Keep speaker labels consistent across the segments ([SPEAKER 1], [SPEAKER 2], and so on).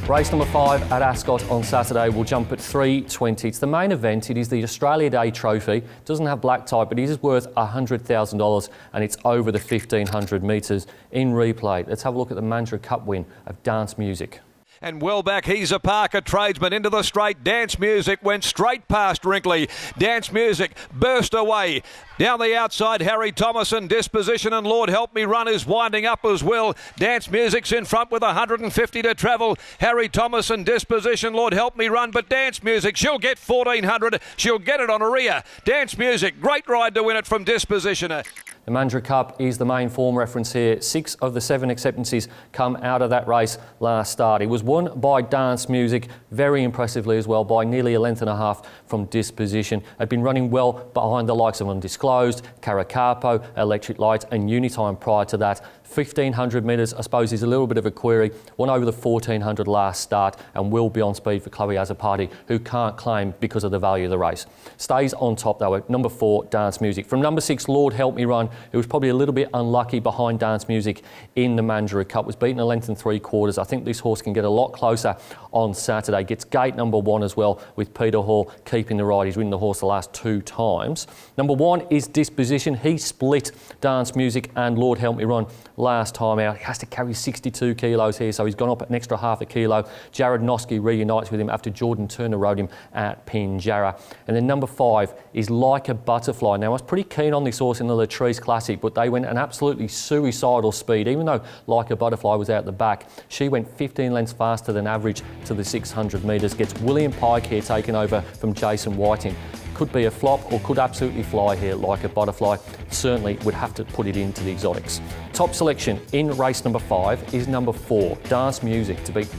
[SPEAKER 1] Race number 5 at Ascot on Saturday will jump at 3:20. It's the main event. It is the Australia Day Trophy. It doesn't have black type, but it is worth $100,000 and it's over the 1,500 metres in replay. Let's have a look at the Mandurah Cup win of Dance Music.
[SPEAKER 2] And well back, he's a Parker tradesman into the straight. Dance Music went straight past Wrinkly. Dance Music burst away. Down the outside, Harry Thomason, Disposition and Lord Help Me Run is winding up as well. Dance Music's in front with 150 to travel. Harry Thomason, Disposition, Lord Help Me Run, but Dance Music, she'll get 1,400. She'll get it on a rear. Dance Music, great ride to win it from Disposition.
[SPEAKER 1] The Mandurah Cup is the main form reference here. 6 of the 7 acceptances come out of that race last start. It was won by Dance Music, very impressively as well, by nearly a length and a half from Disposition. Had been running well behind the likes of Undisclosed, Caracapo, Electric Light and Unitime prior to that. 1,500 metres, I suppose, is a little bit of a query. Won over the 1,400 last start and will be on speed for Chloe Azzopardi, who can't claim because of the value of the race. Stays on top, though, at number 4, Dance Music. From number 6, Lord Help Me Run, who was probably a little bit unlucky behind Dance Music in the Mandurah Cup, was beaten a length and 3/4. I think this horse can get a lot closer on Saturday. Gets gate number 1 as well, with Peter Hall keeping the ride. He's ridden the horse the last 2 times. Number 1 is Disposition. He split Dance Music and Lord Help Me Run last time out. He has to carry 62 kilos here, so he's gone up an extra half a kilo. Jared Noski reunites with him after Jordan Turner rode him at Pinjarra. And then number 5 is Like a Butterfly. Now, I was pretty keen on this horse in the Latrice Classic, but they went an absolutely suicidal speed. Even though Like a Butterfly was out the back, she went 15 lengths faster than average to the 600 metres. Gets William Pike here taken over from Jason Whiting. Could be a flop or could absolutely fly here, Like a Butterfly. Certainly would have to put it into the exotics. Top selection in race number 5 is number 4, Dance Music, to beat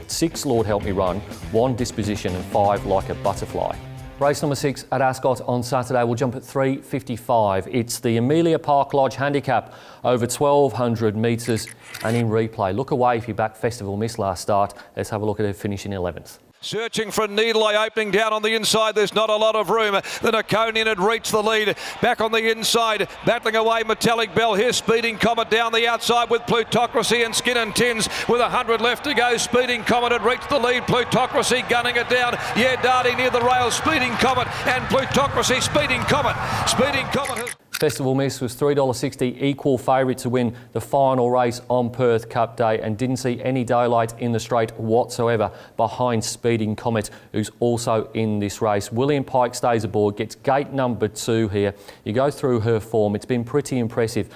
[SPEAKER 1] 6, Lord Help Me Run, 1, Disposition and 5, Like a Butterfly. Race number 6 at Ascot on Saturday will jump at 3:55. It's the Amelia Park Lodge Handicap over 1,200 metres and in replay. Look away if you back Festival Miss last start. Let's have a look at her finishing 11th.
[SPEAKER 2] Searching for a needle eye opening down on the inside. There's not a lot of room. The Aconian had reached the lead. Back on the inside, battling away Metallic Bell. Here's Speeding Comet down the outside with Plutocracy and Skin and Tins. With 100 left to go, Speeding Comet had reached the lead. Plutocracy gunning it down. Yeah, Dardy near the rails. Speeding Comet and Plutocracy. Speeding Comet. Speeding Comet has...
[SPEAKER 1] Festival Miss was $3.60, equal favourite to win the final race on Perth Cup Day and didn't see any daylight in the straight whatsoever behind Speeding Comet, who's also in this race. William Pike stays aboard, gets gate number 2 here. You go through her form, it's been pretty impressive,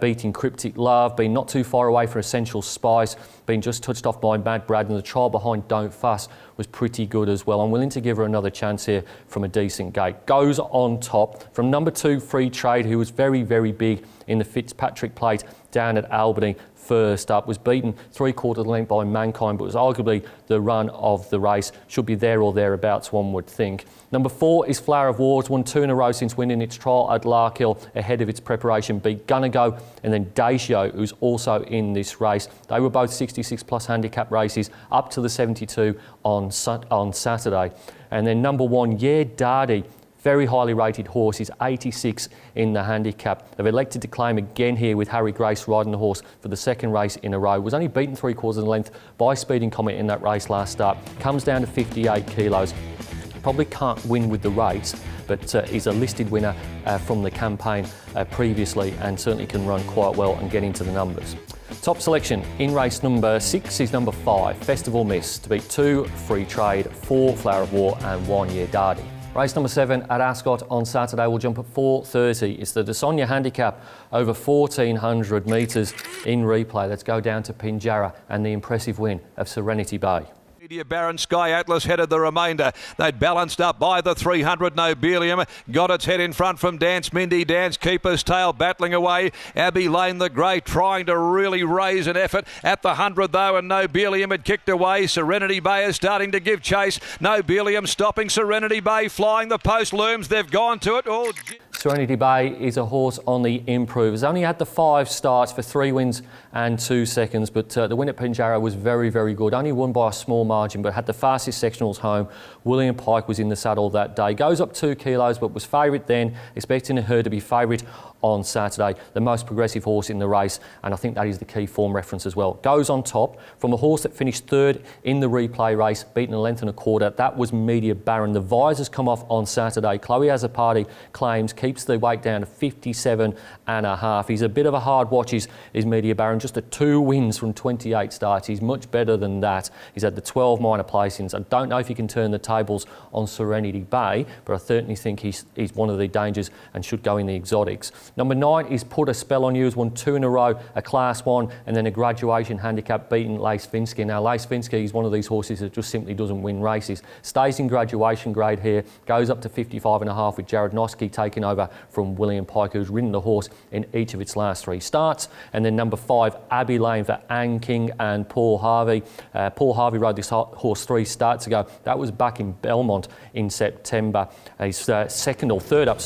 [SPEAKER 1] beating Cryptic Love, been not too far away for Essential Spice, been just touched off by Mad Brad, and the trial behind Don't Fuss was pretty good as well. I'm willing to give her another chance here from a decent gate. Goes on top from number 2, Free Trade, who was very, very big in the Fitzpatrick Plate down at Albany first up. Was beaten 3/4 length by Mankind, but was arguably the run of the race. Should be there or thereabouts, one would think. Number 4 is Flower of Wars, won 2 in a row since winning its trial at Larkhill ahead of its preparation. Beat Gonna Go and then Dacio, who's also in this race. They were both 66 plus handicap races up to the 72 on Saturday. And then number 1, Yeah, Dardy. Very highly rated horse, is 86 in the handicap. They've elected to claim again here with Harry Grace riding the horse for the 2nd race in a row. Was only beaten 3/4 of the length by Speeding Comet in that race last start. Comes down to 58 kilos. Probably can't win with the race, but is a listed winner from the campaign previously and certainly can run quite well and get into the numbers. Top selection in race number 6 is number 5, Festival Miss, to beat 2, Free Trade, 4, Flower of War and 1, Yeah, Dardy. Race number 7 at Ascot on Saturday will jump at 4:30. It's the DeSonia Handicap over 1,400 metres in replay. Let's go down to Pinjarra and the impressive win of Serenity Bay.
[SPEAKER 2] Baron Sky Atlas headed the remainder. They'd balanced up by the 300 Nobelium. Got its head in front from Dance Mindy. Dance Keeper's Tail battling away. Abbey Lane the Grey trying to really raise an effort at the 100 though, and Nobelium had kicked away. Serenity Bay is starting to give chase. Nobelium stopping. Serenity Bay flying. The post looms. They've gone to it. Oh.
[SPEAKER 1] Serenity Bay is a horse on the improve. Has only had the 5 starts for 3 wins and 2 seconds, but the win at Pinjarra was very, very good. Only won by a small margin, but had the fastest sectionals home. William Pike was in the saddle that day. Goes up 2 kilos, but was favourite then, expecting her to be favourite on Saturday. The most progressive horse in the race, and I think that is the key form reference as well. Goes on top from a horse that finished 3rd in the replay race, beaten a length and a quarter. That was Media Baron. The visors come off on Saturday. Chloe Azzopardi claims keeps the weight down to 57.5. He's a bit of a hard watch, is Media Baron. Just 2 wins from 28 starts. He's much better than that. He's had the 12 minor placings. I don't know if he can turn the tables on Serenity Bay, but I certainly think he's one of the dangers and should go in the exotics. Number 9 is Put a Spell on You. Has won 2 in a row, a Class 1 and then a graduation handicap, beating Lace Vinsky. Now Lace Vinsky is one of these horses that just simply doesn't win races. Stays in graduation grade here, goes up to 55.5 with Jared Noski taking over from William Pike, who's ridden the horse in each of its last 3 starts. And then number 5, Abbey Lane for Anne King and Paul Harvey. Paul Harvey rode this horse 3 starts ago. That was back in Belmont in September. He's 2nd or 3rd up,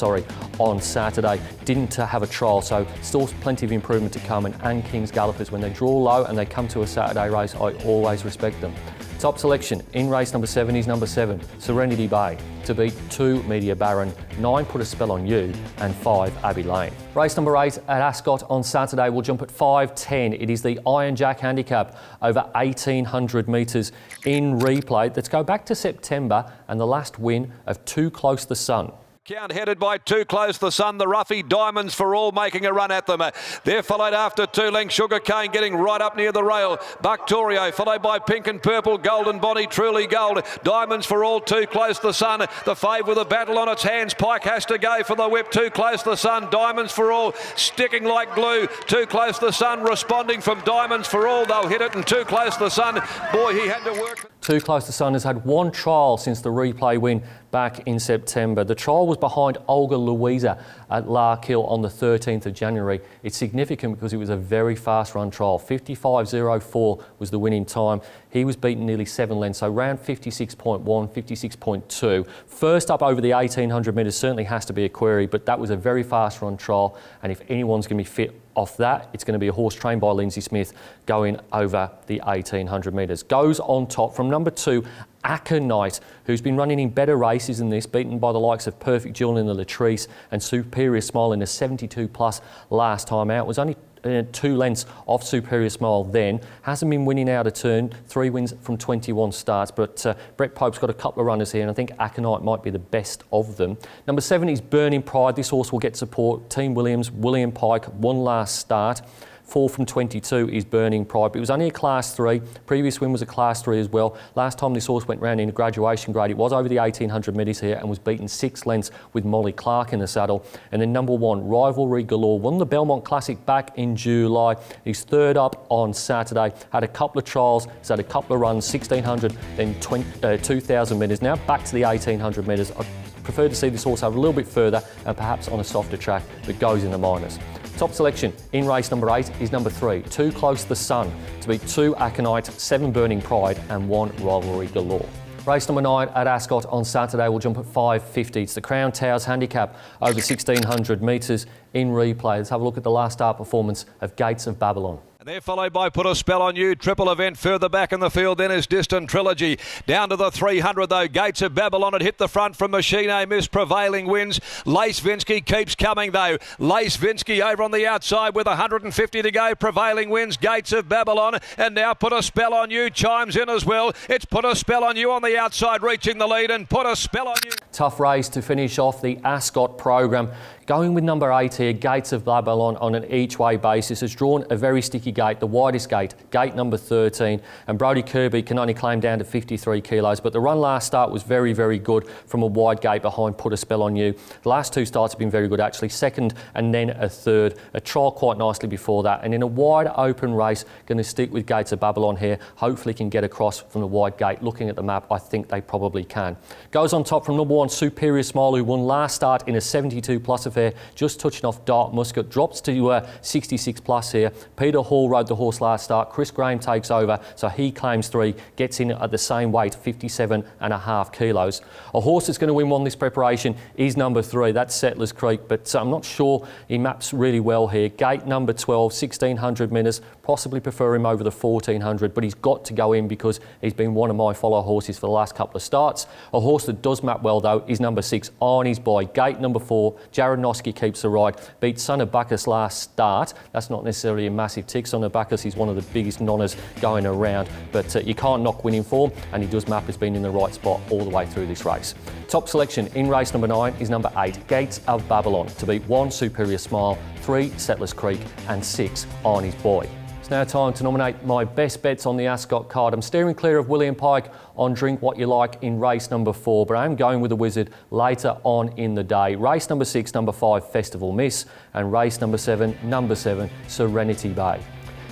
[SPEAKER 1] on Saturday. Didn't have a trial, so still plenty of improvement to come. And Anne King's gallopers, when they draw low and they come to a Saturday race, I always respect them. Top selection in race number 7 is number 7, Serenity Bay, to beat 2 Media Baron, 9 Put a Spell on You, and 5 Abbey Lane. Race number 8 at Ascot on Saturday will jump at 5:10. It is the Iron Jack handicap over 1,800 metres in replay. Let's go back to September and the last win of Too Close the Sun.
[SPEAKER 2] Count headed by Too Close the Sun, the roughie Diamonds for All making a run at them. They're followed after 2 lengths, Sugarcane getting right up near the rail. Bucktorio followed by Pink and Purple, Golden Body, Truly Gold. Diamonds for All, Too Close the Sun. The fave with a battle on its hands. Pike has to go for the whip. Too Close the Sun, Diamonds for All sticking like glue. Too Close the Sun responding from Diamonds for All. They'll hit it, and Too Close the Sun, boy, he had to work.
[SPEAKER 1] Too Close the Sun has had 1 trial since the replay win back in September. The trial was behind Olga Louisa at Larkhill on the 13th of January. It's significant because it was a very fast run trial. 55.04 was the winning time. He was beaten nearly 7 lengths, so around 56.1, 56.2. First up over the 1,800 metres certainly has to be a query, but that was a very fast run trial, and if anyone's going to be fit off that, it's going to be a horse trained by Lindsay Smith going over the 1,800 metres. Goes on top from number 2, Aconite, who's been running in better races than this, beaten by the likes of Perfect Jewel in the Latrice and Superior Smile in the 72 plus last time out. Was only 2 lengths off Superior Smile then. Hasn't been winning out of turn, 3 wins from 21 starts, but Brett Pope's got a couple of runners here, and I think Aconite might be the best of them. Number 7 is Burning Pride. This horse will get support. Team Williams, William Pike, 1 last start. 4 from 22 is Burning Pride, but it was only a Class 3. Previous win was a Class 3 as well. Last time this horse went round in a graduation grade, it was over the 1,800 metres here and was beaten 6 lengths with Molly Clark in the saddle. And then number 1, Rivalry Galore, won the Belmont Classic back in July. He's 3rd up on Saturday. Had a couple of trials, he's had a couple of runs, 1,600, then 2,000 metres. Now back to the 1,800 metres. I prefer to see this horse have a little bit further and perhaps on a softer track, but goes in the minors. Top selection in race number 8 is number 3, Too Close the Sun, to beat 2 Aconite, 7 Burning Pride and 1 Rivalry Galore. Race number 9 at Ascot on Saturday will jump at 5:50. It's the Crown Towers handicap over 1,600 metres in replay. Let's have a look at the last start performance of Gates of Babylon.
[SPEAKER 2] They're followed by Put a Spell on You. Triple event further back in the field then is Distant Trilogy. Down to the 300 though. Gates of Babylon had hit the front from Machine Miss. Prevailing wins. Lace Vinsky keeps coming though. Lace Vinsky over on the outside with 150 to go. Prevailing wins. Gates of Babylon. And now Put a Spell on You chimes in as well. It's Put a Spell on You on the outside reaching the lead, and Put a Spell on You.
[SPEAKER 1] Tough race to finish off the Ascot program. Going with number 8 here, Gates of Babylon, on an each-way basis, has drawn a very sticky gate, the widest gate, gate number 13, and Brodie Kirby can only claim down to 53 kilos, but the run last start was very, very good from a wide gate behind Put a Spell on You. The last 2 starts have been very good, actually, 2nd and then a 3rd, a trial quite nicely before that, and in a wide open race, going to stick with Gates of Babylon here, hopefully can get across from the wide gate. Looking at the map, I think they probably can. Goes on top from number 1, Superior Smile, who won last start in a 72 plus of unfair, just touching off Dark Muscat, drops to 66 plus here. Peter Hall rode the horse last start. Chris Graham takes over, so he claims 3, gets in at the same weight, 57.5 kilos. A horse that's going to win one this preparation is number 3, that's Settlers Creek, but I'm not sure he maps really well here. Gate number 12, 1600 metres, possibly prefer him over the 1400, but he's got to go in because he's been one of my follow horses for the last couple of starts. A horse that does map well though is number 6, Arnie's Boy. Gate number 4, Jared Noski keeps the ride, beat Son of Bacchus last start. That's not necessarily a massive tick. Son of Bacchus, he's one of the biggest nonners going around, but you can't knock winning form, and he does map as being in the right spot all the way through this race. Top selection in race number 9 is number 8, Gates of Babylon, to beat 1, Superior Smile, 3, Settlers Creek, and 6, Arnie's Boy. It's now time to nominate my best bets on the Ascot card. I'm steering clear of William Pike on Drink What You Like in race number 4, but I am going with the Wizard later on in the day. Race number 6, number 5, Festival Miss, and race number 7, number 7, Serenity Bay.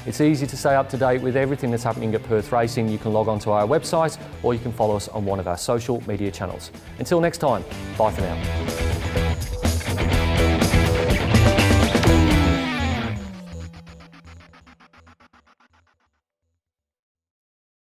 [SPEAKER 1] It's easy to stay up to date with everything that's happening at Perth Racing. You can log on to our website or you can follow us on one of our social media channels. Until next time, bye for now.